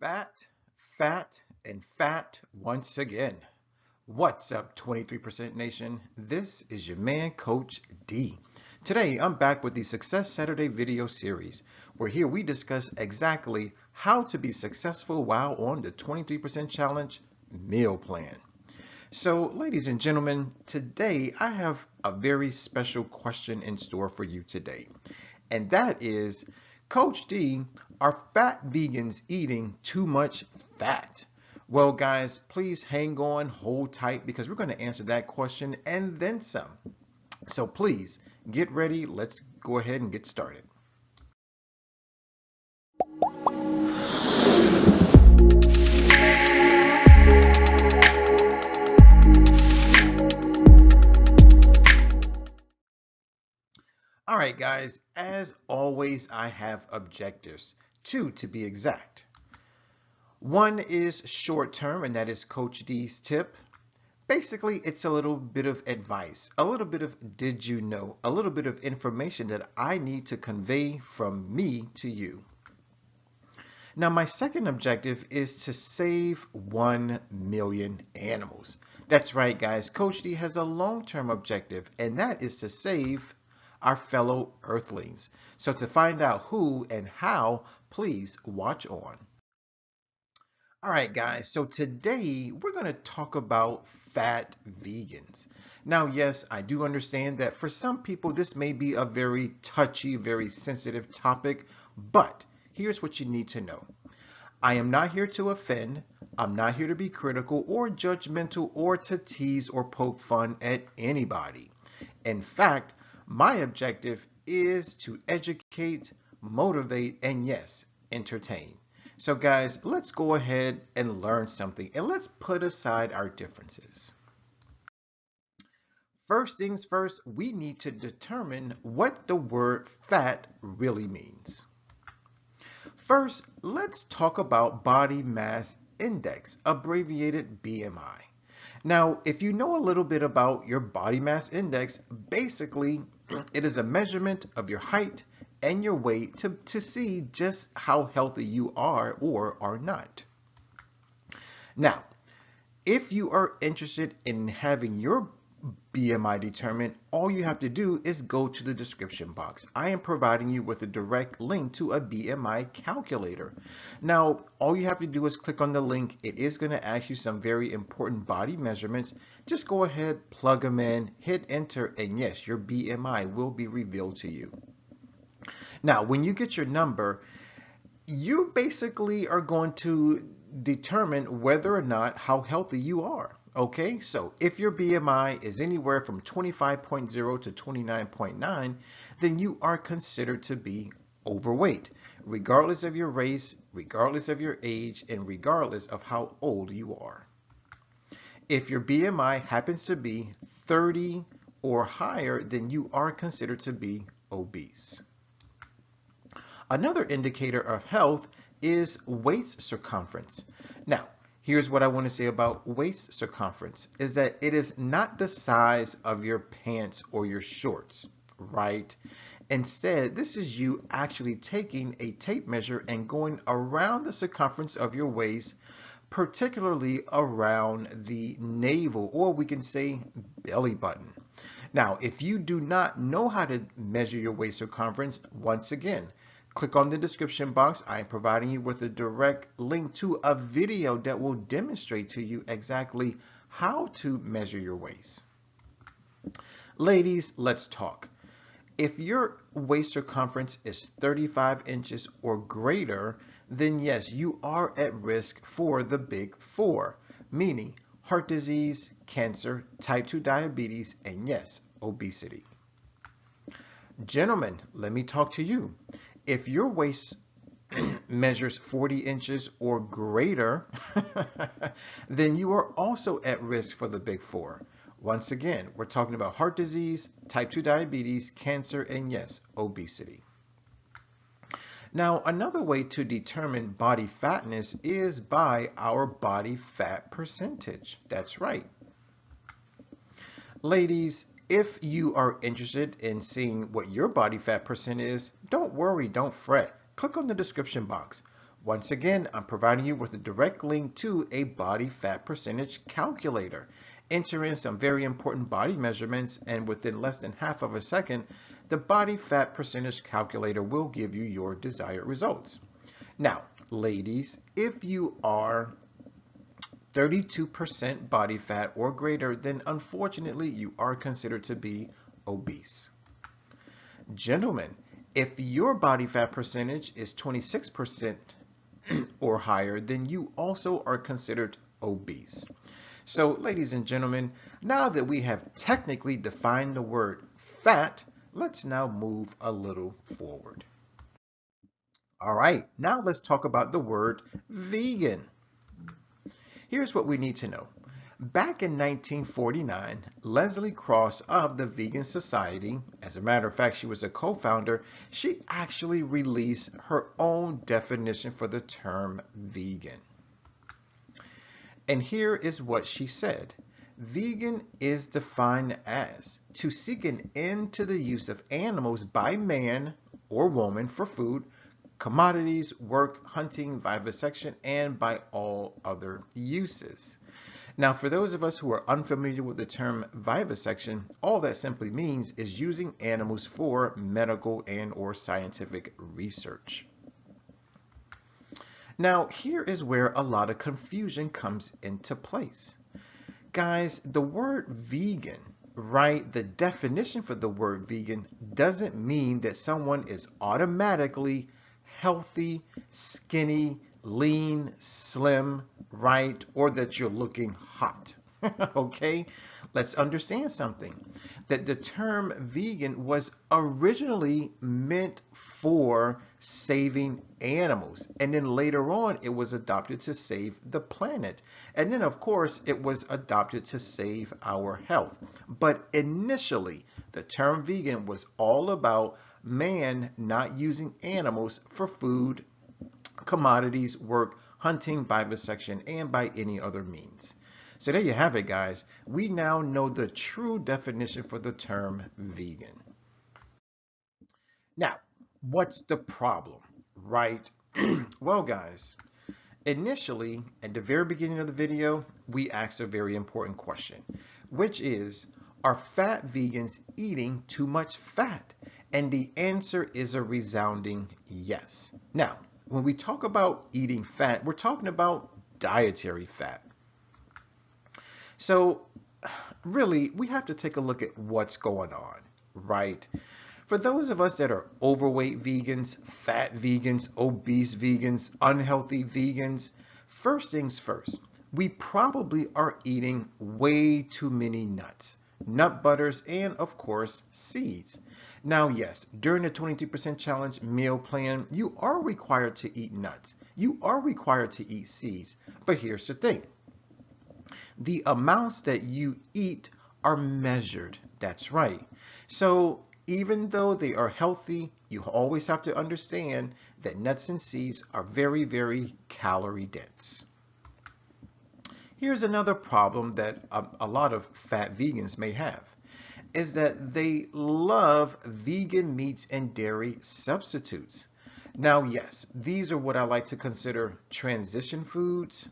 Fat, fat, and fat once again. What's up, 23% Nation? This is your man, Coach D. Today, I'm back with the Success Saturday video series, where here we discuss exactly how to be successful while on the 23% Challenge meal plan. So, ladies and gentlemen, today I have a very special question in store for you today. And that is, Coach D, are fat vegans eating too much fat? Well, guys, please hang on, hold tight, because we're going to answer that question and then some. So please get ready. Let's go ahead and get started. All right, guys, as always, I have objectives, two to be exact. One is short term, and that is Coach D's tip. Basically, it's a little bit of advice, a little bit of did you know, a little bit of information that I need to convey from me to you. Now, my second objective is to save 1 million animals. That's right, guys. Coach D has a long-term objective, and that is to save our fellow Earthlings. So to find out who and how, please watch on. All right, guys, so today we're going to talk about fat vegans. Now, yes, I do understand that for some people this may be a very touchy, very sensitive topic, but here's what you need to know. I am not here to offend, I'm not here to be critical or judgmental or to tease or poke fun at anybody. In fact, my objective is to educate, motivate, and yes, entertain. So guys, let's go ahead and learn something and let's put aside our differences. First things first, we need to determine what the word fat really means. First, let's talk about body mass index, abbreviated BMI. Now, if you know a little bit about your body mass index, basically it is a measurement of your height and your weight to see just how healthy you are or are not. Now, if you are interested in having your BMI determined, all you have to do is go to the description box. I am providing you with a direct link to a BMI calculator. Now, all you have to do is click on the link. It is going to ask you some very important body measurements. Just go ahead, plug them in, hit enter, and yes, your BMI will be revealed to you. Now, when you get your number, you basically are going to determine whether or not how healthy you are. Okay, so if your BMI is anywhere from 25.0 to 29.9, then you are considered to be overweight, regardless of your race, regardless of your age, and regardless of how old you are. If your BMI happens to be 30 or higher, then you are considered to be obese. Another indicator of health is waist circumference. Now, here's what I want to say about waist circumference is that it is not the size of your pants or your shorts, right? Instead, this is you actually taking a tape measure and going around the circumference of your waist, particularly around the navel, or we can say belly button. Now, if you do not know how to measure your waist circumference, once again, click on the description box. I am providing you with a direct link to a video that will demonstrate to you exactly how to measure your waist. Ladies, let's talk. If your waist circumference is 35 inches or greater, then yes, you are at risk for the big four, meaning heart disease, cancer, type 2 diabetes, and yes, obesity. Gentlemen, let me talk to you. If your waist measures 40 inches or greater, then you are also at risk for the big four. Once again, we're talking about heart disease, type 2 diabetes, cancer, and yes, obesity. Now, another way to determine body fatness is by our body fat percentage. That's right. Ladies, if you are interested in seeing what your body fat percent is, don't worry, don't fret. Click on the description box. Once again, I'm providing you with a direct link to a body fat percentage calculator. Enter in some very important body measurements, and within less than half of a second, the body fat percentage calculator will give you your desired results. Now, ladies, if you are 32% body fat or greater, then unfortunately you are considered to be obese. Gentlemen, if your body fat percentage is 26% or higher, then you also are considered obese. So, ladies and gentlemen, now that we have technically defined the word fat, let's now move a little forward. All right, now let's talk about the word vegan. Here's what we need to know. Back in 1949, Leslie Cross of the Vegan Society, as a matter of fact, she was a co-founder, she actually released her own definition for the term vegan. And here is what she said. Vegan is defined as to seek an end to the use of animals by man or woman for food, commodities, work, hunting, vivisection, and by all other uses. Now, for those of us who are unfamiliar with the term vivisection, all that simply means is using animals for medical and or scientific research. Now, here is where a lot of confusion comes into place. Guys, the word vegan, right, the definition for the word vegan doesn't mean that someone is automatically healthy, skinny, lean, slim, right, or that you're looking hot. Okay, let's understand something. That the term vegan was originally meant for saving animals, and then later on it was adopted to save the planet, and then of course it was adopted to save our health. But initially the term vegan was all about man not using animals for food, commodities, work, hunting, vivisection, and by any other means. So there you have it, guys. We now know the true definition for the term vegan. Now, what's the problem, right? Well, guys, initially, at the very beginning of the video, we asked a very important question, which is, are fat vegans eating too much fat? And the answer is a resounding yes. Now, when we talk about eating fat, we're talking about dietary fat. So really, we have to take a look at what's going on, right? For those of us that are overweight vegans, fat vegans, obese vegans, unhealthy vegans, first things first, we probably are eating way too many nuts, nut butters, and of course, seeds. Now, yes, during the 23% challenge meal plan, you are required to eat nuts. You are required to eat seeds. But here's the thing. The amounts that you eat are measured. That's right. So even though they are healthy, you always have to understand that nuts and seeds are very, very calorie dense. Here's another problem that a lot of fat vegans may have, is that they love vegan meats and dairy substitutes. Now, yes, these are what I like to consider transition foods,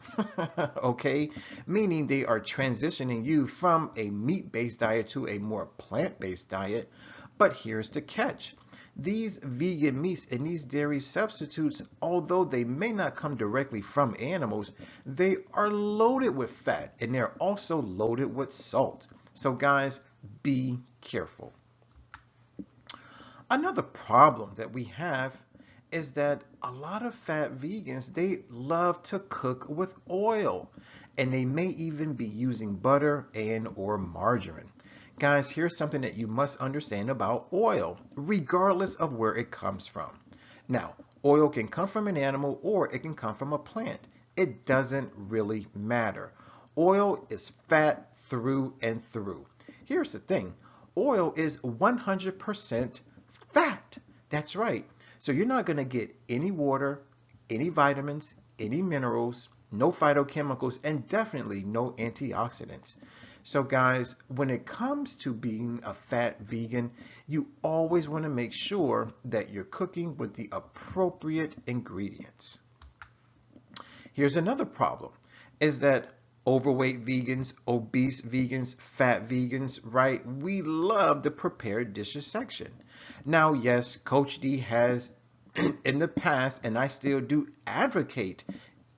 okay? Meaning they are transitioning you from a meat-based diet to a more plant-based diet. But here's the catch. These vegan meats and these dairy substitutes, although they may not come directly from animals, they are loaded with fat and they're also loaded with salt. So guys, be careful. Another problem that we have is that a lot of fat vegans, they love to cook with oil, and they may even be using butter and or margarine. Guys, here's something that you must understand about oil, regardless of where it comes from. Now, oil can come from an animal or it can come from a plant. It doesn't really matter. Oil is fat through and through. Here's the thing. Oil is 100% fat. That's right. So you're not going to get any water, any vitamins, any minerals, no phytochemicals, and definitely no antioxidants. So guys, when it comes to being a fat vegan, you always want to make sure that you're cooking with the appropriate ingredients. Here's another problem, is that overweight vegans, obese vegans, fat vegans, right? We love the prepared dishes section. Now, yes, Coach D has in the past, and I still do advocate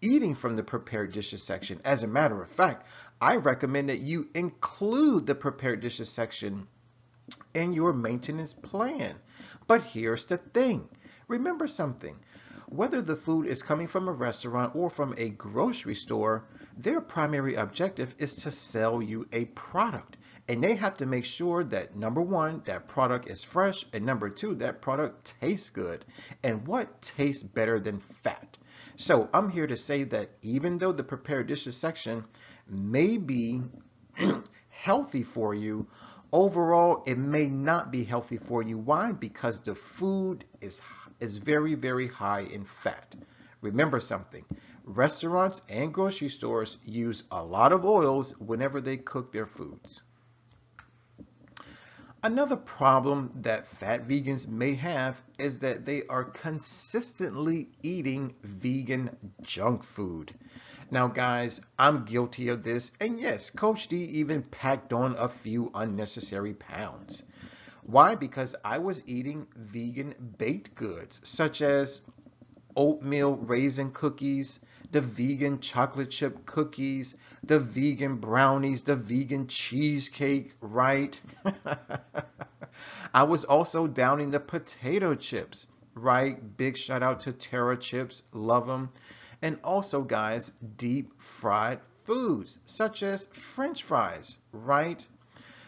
eating from the prepared dishes section. As a matter of fact, I recommend that you include the prepared dishes section in your maintenance plan. But here's the thing. Remember something. Whether the food is coming from a restaurant or from a grocery store, their primary objective is to sell you a product. And they have to make sure that number one, that product is fresh, and number two, that product tastes good. And what tastes better than fat? So I'm here to say that even though the prepared dishes section may be healthy for you, overall it may not be healthy for you. Why? Because the food is very, very high in fat. Remember something. Restaurants and grocery stores use a lot of oils whenever they cook their foods. Another problem that fat vegans may have is that they are consistently eating vegan junk food. Now, guys, I'm guilty of this, and yes, Coach D even packed on a few unnecessary pounds. Why? Because I was eating vegan baked goods, such as oatmeal raisin cookies, the vegan chocolate chip cookies, the vegan brownies, the vegan cheesecake, right? I was also downing the potato chips, right? Big shout out to Terra Chips, love them. And also, guys, deep fried foods such as French fries, right?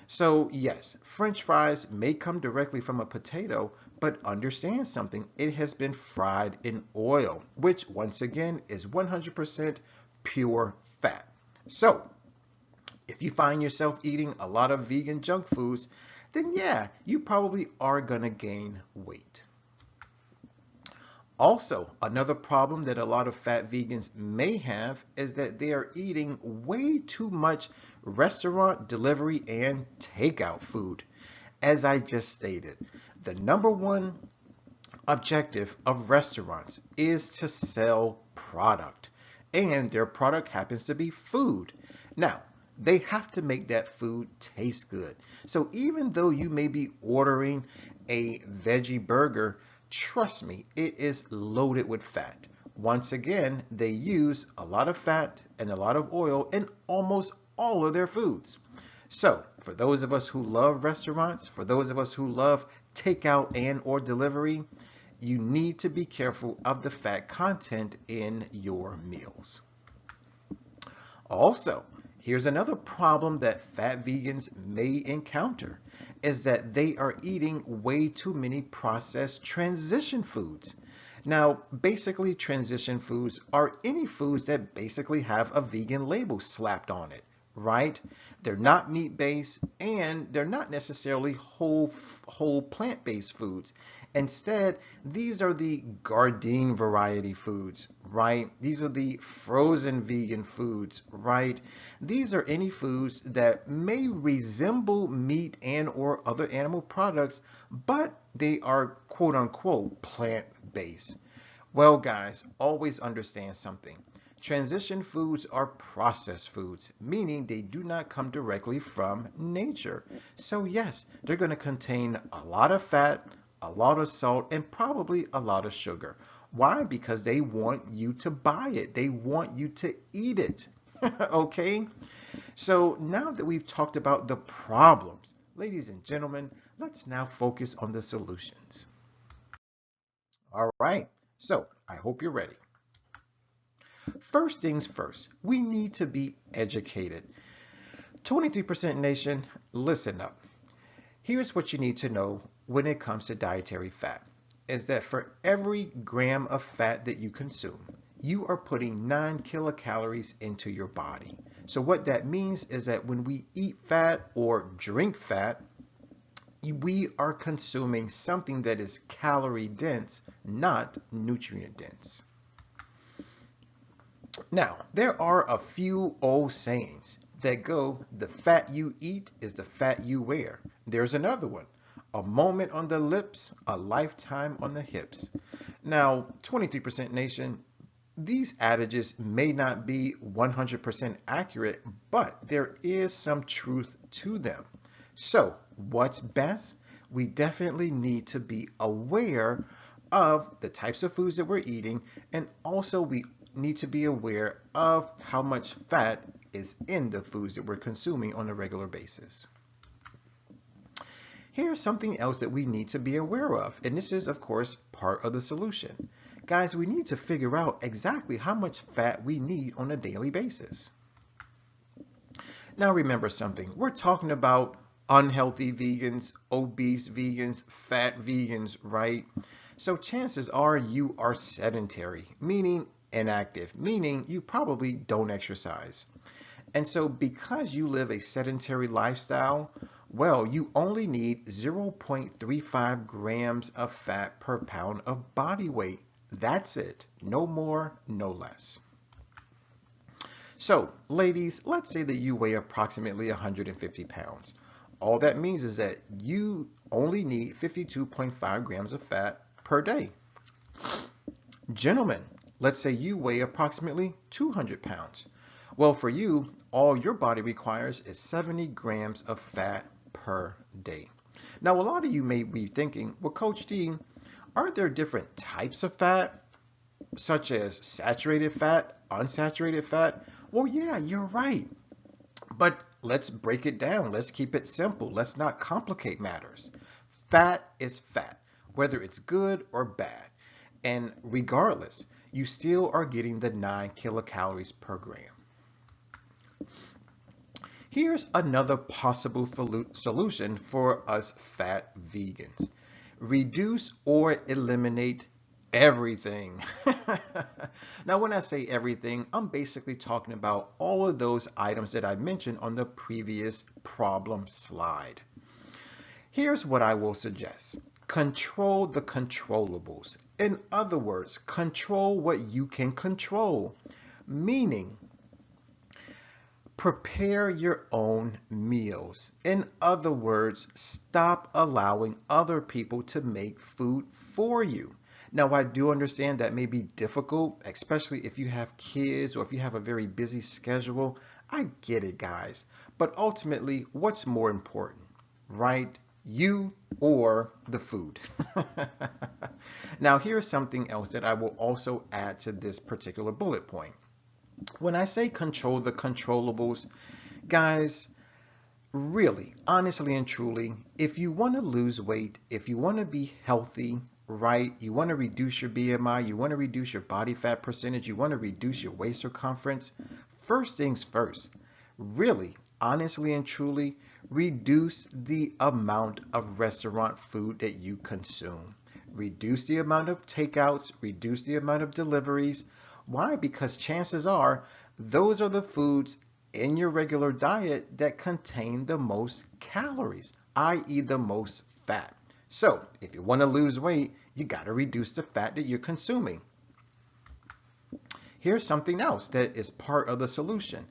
So yes, French fries may come directly from a potato, but understand something, it has been fried in oil, which once again is 100% pure fat. So if you find yourself eating a lot of vegan junk foods, then yeah, you probably are gonna gain weight. Also, another problem that a lot of fat vegans may have is that they are eating way too much restaurant delivery and takeout food. As I just stated, the number one objective of restaurants is to sell product, and their product happens to be food. Now, they have to make that food taste good. So even though you may be ordering a veggie burger, trust me, it is loaded with fat. Once again, they use a lot of fat and a lot of oil in almost all of their foods. So for those of us who love restaurants, for those of us who love takeout and or delivery, you need to be careful of the fat content in your meals. Also, here's another problem that fat vegans may encounter is that they are eating way too many processed transition foods. Now, basically transition foods are any foods that basically have a vegan label slapped on it, right? They're not meat-based and they're not necessarily whole plant-based foods. Instead, these are the Gardein variety foods, right? These are the frozen vegan foods, right? These are any foods that may resemble meat and or other animal products, but they are quote unquote plant-based. Well, guys, always understand something. Transition foods are processed foods, meaning they do not come directly from nature. So yes, they're going to contain a lot of fat, a lot of salt, and probably a lot of sugar. Why? Because they want you to buy it. They want you to eat it. Okay? So now that we've talked about the problems, ladies and gentlemen, let's now focus on the solutions. All right. So I hope you're ready. First things first, we need to be educated. 23% nation, listen up. Here's what you need to know when it comes to dietary fat, is that for every gram of fat that you consume, you are putting 9 kilocalories into your body. So what that means is that when we eat fat or drink fat, we are consuming something that is calorie dense, not nutrient dense. Now, there are a few old sayings that go, the fat you eat is the fat you wear. There's another one, a moment on the lips, a lifetime on the hips. Now, 23% nation, These adages may not be 100% accurate, but there is some truth to them. So, what's best? We definitely need to be aware of the types of foods that we're eating, and also we need to be aware of how much fat is in the foods that we're consuming on a regular basis. Here's something else that we need to be aware of, and this is, of course, part of the solution. Guys, we need to figure out exactly how much fat we need on a daily basis. Now remember something, we're talking about unhealthy vegans, obese vegans, fat vegans, right? So chances are you are sedentary, meaning inactive, meaning you probably don't exercise. And so because you live a sedentary lifestyle, well, you only need 0.35 grams of fat per pound of body weight. That's it. No more, no less. So, ladies, let's say that you weigh approximately 150 pounds. All that means is that you only need 52.5 grams of fat per day. Gentlemen, let's say you weigh approximately 200 pounds. Well, for you, all your body requires is 70 grams of fat per day. Now, a lot of you may be thinking, well, Coach D, aren't there different types of fat, such as saturated fat, unsaturated fat? Well, yeah, you're right. But let's break it down. Let's keep it simple. Let's not complicate matters. Fat is fat, whether it's good or bad. And regardless, you still are getting the 9 kilocalories per gram. Here's another possible solution for us fat vegans. Reduce or eliminate everything. Now, when I say everything, I'm basically talking about all of those items that I mentioned on the previous problem slide. Here's what I will suggest. Control the controllables. In other words, control what you can control, meaning prepare your own meals. In other words, stop allowing other people to make food for you. Now, I do understand that may be difficult, especially if you have kids or if you have a very busy schedule. I get it, guys. But ultimately, what's more important, right? You or the food? Now, here's something else that I will also add to this particular bullet point. When I say control the controllables, guys, really, honestly and truly, if you want to lose weight, if you want to be healthy, right, you want to reduce your BMI, you want to reduce your body fat percentage, you want to reduce your waist circumference, first things first, really, honestly and truly, reduce the amount of restaurant food that you consume. Reduce the amount of takeouts, reduce the amount of deliveries. Why? Because chances are those are the foods in your regular diet that contain the most calories, i.e. the most fat. So if you want to lose weight, you got to reduce the fat that you're consuming. Here's something else that is part of the solution.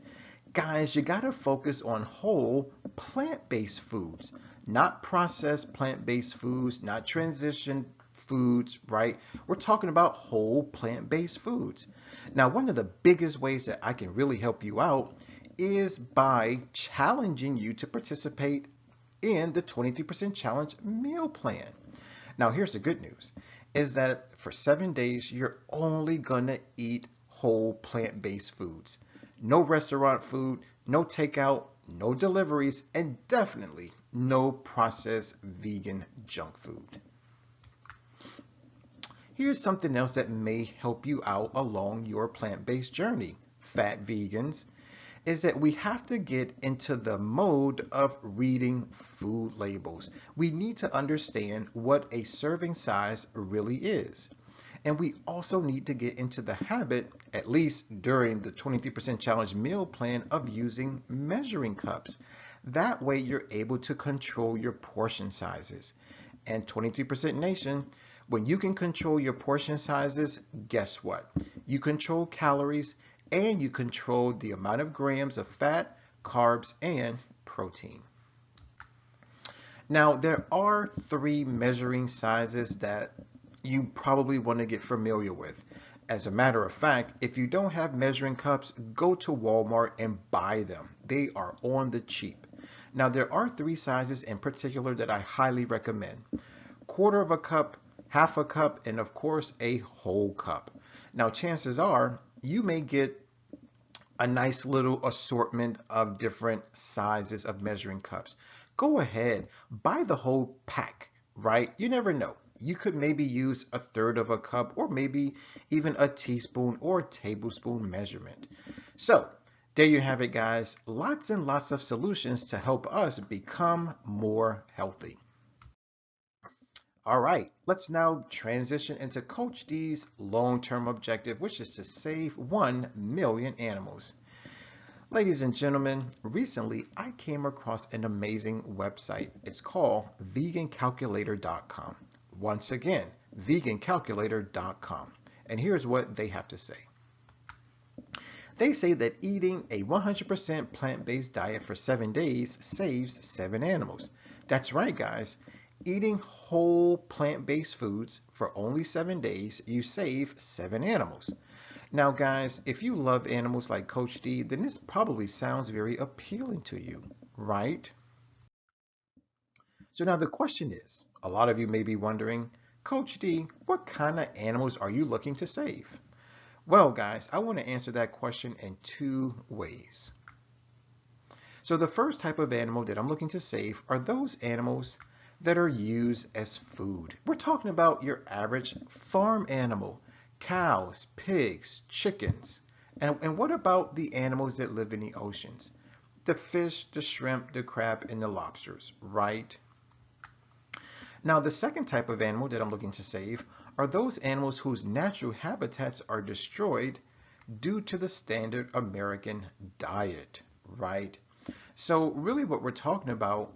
Guys, you got to focus on whole plant-based foods, not processed plant-based foods, not transition foods, right? We're talking about whole plant-based foods. Now, one of the biggest ways that I can really help you out is by challenging you to participate in the 23% challenge meal plan. Now, here's the good news, is that for 7 days, you're only gonna eat whole plant-based foods. No restaurant food, no takeout, no deliveries, and definitely no processed vegan junk food. Here's something else that may help you out along your plant-based journey, fat vegans, is that we have to get into the mode of reading food labels. We need to understand what a serving size really is. And we also need to get into the habit, at least during the 23% challenge meal plan, of using measuring cups. That way you're able to control your portion sizes. And 23% Nation, when you can control your portion sizes, guess what? You control calories and you control the amount of grams of fat, carbs, and protein. Now, there are 3 measuring sizes that you probably want to get familiar with. As a matter of fact, if you don't have measuring cups, go to Walmart and buy them. They are on the cheap. Now, there are three sizes in particular that I highly recommend: quarter of a cup, half a cup, and of course, a whole cup. Now, chances are you may get a nice little assortment of different sizes of measuring cups. Go ahead, buy the whole pack, right? You never know. You could maybe use a third of a cup or maybe even a teaspoon or tablespoon measurement. So, there you have it, guys. Lots and lots of solutions to help us become more healthy. All right, let's now transition into Coach D's long-term objective, which is to save 1 million animals. Ladies and gentlemen, recently I came across an amazing website. It's called vegancalculator.com. Once again, vegancalculator.com. And here's what they have to say. They say that eating a 100% plant-based diet for 7 days saves 7 animals. That's right, guys. Eating whole plant-based foods for only 7 days, you save 7 animals. Now, guys, if you love animals like Coach D, then this probably sounds very appealing to you, right? So now the question is, a lot of you may be wondering, Coach D, what kind of animals are you looking to save? Well, guys, I want to answer that question in 2 ways. So the first type of animal that I'm looking to save are those animals that are used as food. We're talking about your average farm animal, cows, pigs, chickens. And what about the animals that live in the oceans? The fish, the shrimp, the crab, and the lobsters, right? Now, the second type of animal that I'm looking to save are those animals whose natural habitats are destroyed due to the standard American diet, right? So really what we're talking about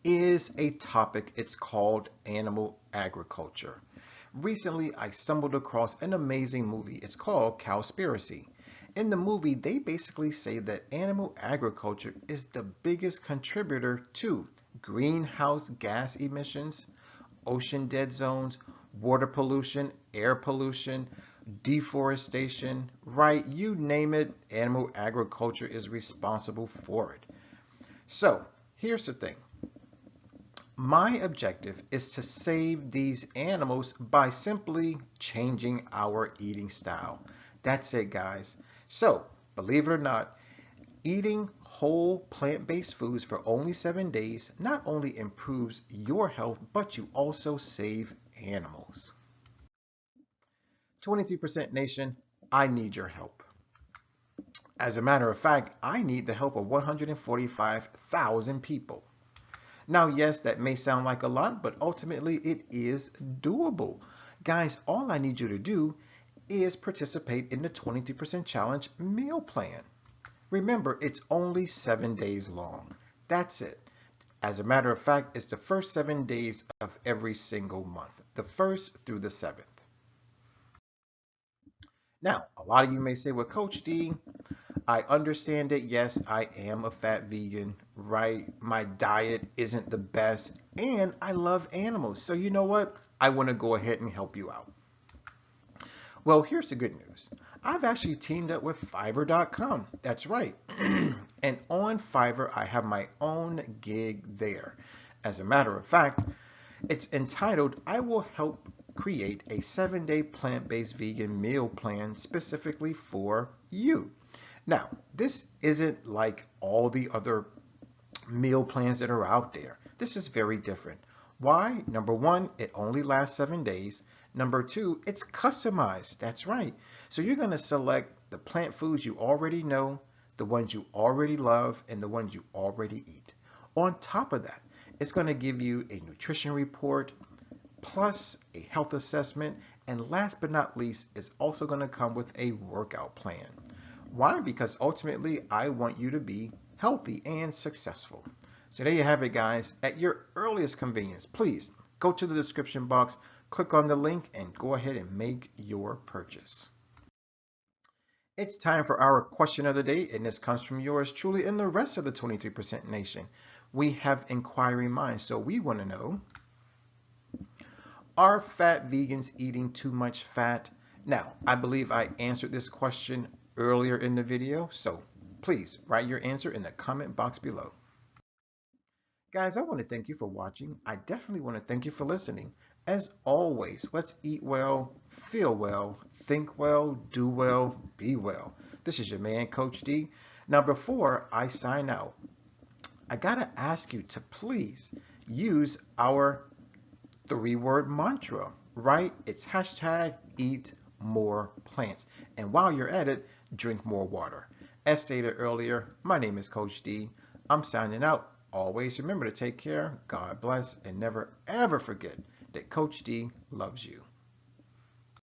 is a topic. It's called animal agriculture. Recently, I stumbled across an amazing movie. It's called Cowspiracy. In the movie, they basically say that animal agriculture is the biggest contributor to greenhouse gas emissions, ocean dead zones, water pollution, air pollution, deforestation, right? You name it, animal agriculture is responsible for it. So, here's the thing. My objective is to save these animals by simply changing our eating style. That's it, guys. So, believe it or not, eating whole plant-based foods for only 7 days not only improves your health, but you also save animals. 23% Nation, I need your help. As a matter of fact, I need the help of 145,000 people. Now, yes, that may sound like a lot, but ultimately it is doable. Guys, all I need you to do is participate in the 23% challenge meal plan. Remember, it's only 7 days long. That's it. As a matter of fact, it's the first 7 days of every single month, the 1st through the 7th. Now, a lot of you may say, well, Coach D, I understand that, yes, I am a fat vegan, right? My diet isn't the best, and I love animals. So you know what? I want to go ahead and help you out. Well, here's the good news. I've actually teamed up with Fiverr.com. That's right. And on Fiverr, I have my own gig there. As a matter of fact, it's entitled, I Will Help Create a 7-Day Plant-Based Vegan Meal Plan Specifically for You. Now, this isn't like all the other meal plans that are out there. This is very different. Why? Number one, it only lasts 7 days. Number two, it's customized. That's right. So you're going to select the plant foods you already know, the ones you already love, and the ones you already eat. On top of that, it's going to give you a nutrition report, plus a health assessment, and last but not least, it's also going to come with a workout plan. Why? Because ultimately, I want you to be healthy and successful. So there you have it, guys. At your earliest convenience, please go to the description box, click on the link, and go ahead and make your purchase. It's time for our question of the day, and this comes from yours truly and the rest of the 23% Nation. We have inquiring minds, so we want to know, Are fat vegans eating too much fat? Now, I believe I answered this question earlier in the video, so please write your answer in the comment box below. Guys, I want to thank you for watching. I definitely want to thank you for listening. As always, let's eat well, feel well, think well, do well, be well. This is your man, Coach D. Now, before I sign out, I gotta ask you to please use our 3-word mantra, right? It's hashtag eat more plants. And while you're at it, drink more water. As stated earlier, my name is Coach D. I'm signing out. Always remember to take care, God bless, and never ever forget that Coach D loves you.